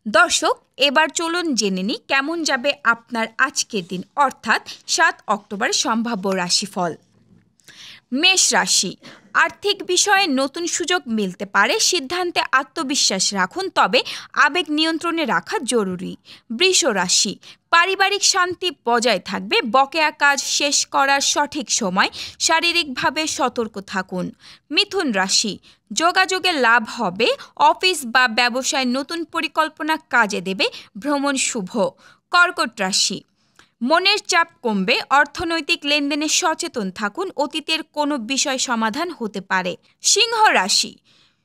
দর্শক, এবার চলুন জেনে নিই কেমন যাবে আপনার আজকের দিন, অর্থাৎ 7 অক্টোবর সম্ভাব্য রাশিফল। মেষ রাশি, আর্থিক বিষয়ে নতুন সুযোগ মিলতে পারে। সিদ্ধান্তে আত্মবিশ্বাস রাখুন, তবে আবেগ নিয়ন্ত্রণে রাখা জরুরি। বৃষ রাশি, পারিবারিক শান্তি বজায় থাকবে। বকেয়া কাজ শেষ করার সঠিক সময়। শারীরিকভাবে সতর্ক থাকুন। মিথুন রাশি, যোগাযোগে লাভ হবে। অফিস বা ব্যবসায় নতুন পরিকল্পনা কাজে দেবে। ভ্রমণ শুভ। কর্কট রাশি, মনের চাপ কমবে। অর্থনৈতিক লেনদেনে সচেতন থাকুন। অতীতের কোনো বিষয় সমাধান হতে পারে। সিংহ রাশি,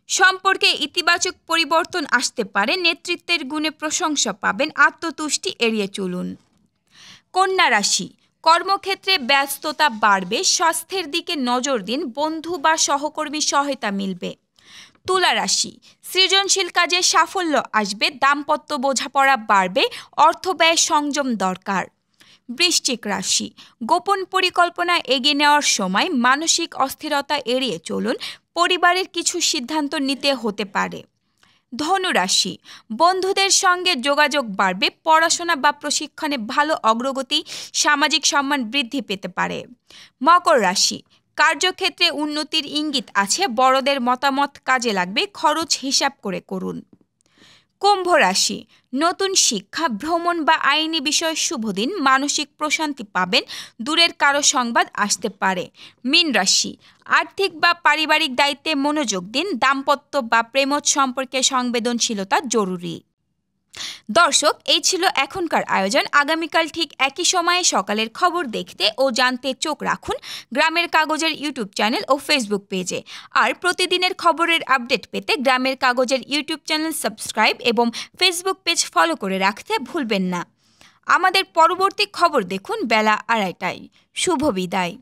সম্পর্কে ইতিবাচক পরিবর্তন আসতে পারে। নেতৃত্বের গুণে প্রশংসা পাবেন। আত্মতুষ্টি এড়িয়ে চলুন। কন্যা রাশি, কর্মক্ষেত্রে ব্যস্ততা বাড়বে। স্বাস্থ্যের দিকে নজর দিন। বন্ধু বা সহকর্মী সহায়তা মিলবে। তুলা রাশি, সৃজনশীল কাজে সাফল্য আসবে। দাম্পত্য বোঝাপড়া বাড়বে। অর্থ ব্যয় সংযম দরকার। বৃশ্চিক রাশি, গোপন পরিকল্পনা এগিয়ে নেওয়ার সময়। মানসিক অস্থিরতা এড়িয়ে চলুন। পরিবারের কিছু সিদ্ধান্ত নিতে হতে পারে। ধনু রাশি, বন্ধুদের সঙ্গে যোগাযোগ বাড়বে। পড়াশোনা বা প্রশিক্ষণে ভালো অগ্রগতি। সামাজিক সম্মান বৃদ্ধি পেতে পারে। মকর রাশি, কার্যক্ষেত্রে উন্নতির ইঙ্গিত আছে। বড়দের মতামত কাজে লাগবে। খরচ হিসাব করে করুন। কুম্ভ রাশি, নতুন শিক্ষা, ভ্রমণ বা আইনি বিষয়ে শুভ দিন। মানসিক প্রশান্তি পাবেন। দূরের কারো সংবাদ আসতে পারে। মীন রাশি, আর্থিক বা পারিবারিক দায়িত্বে মনোযোগ দিন। দাম্পত্য বা প্রেমজ সম্পর্কে সংবেদনশীলতা জরুরি। দর্শক, এই ছিল এখনকার আয়োজন। আগামীকাল ঠিক একই সময়ে সকালের খবর দেখতে ও জানতে চোখ রাখুন গ্রামের কাগজের ইউটিউব চ্যানেল ও ফেসবুক পেজে। আর প্রতিদিনের খবরের আপডেট পেতে গ্রামের কাগজের ইউটিউব চ্যানেল সাবস্ক্রাইব এবং ফেসবুক পেজ ফলো করে রাখতে ভুলবেন না। আমাদের পরবর্তী খবর দেখুন বেলা 2:30টায়। শুভ বিদায়।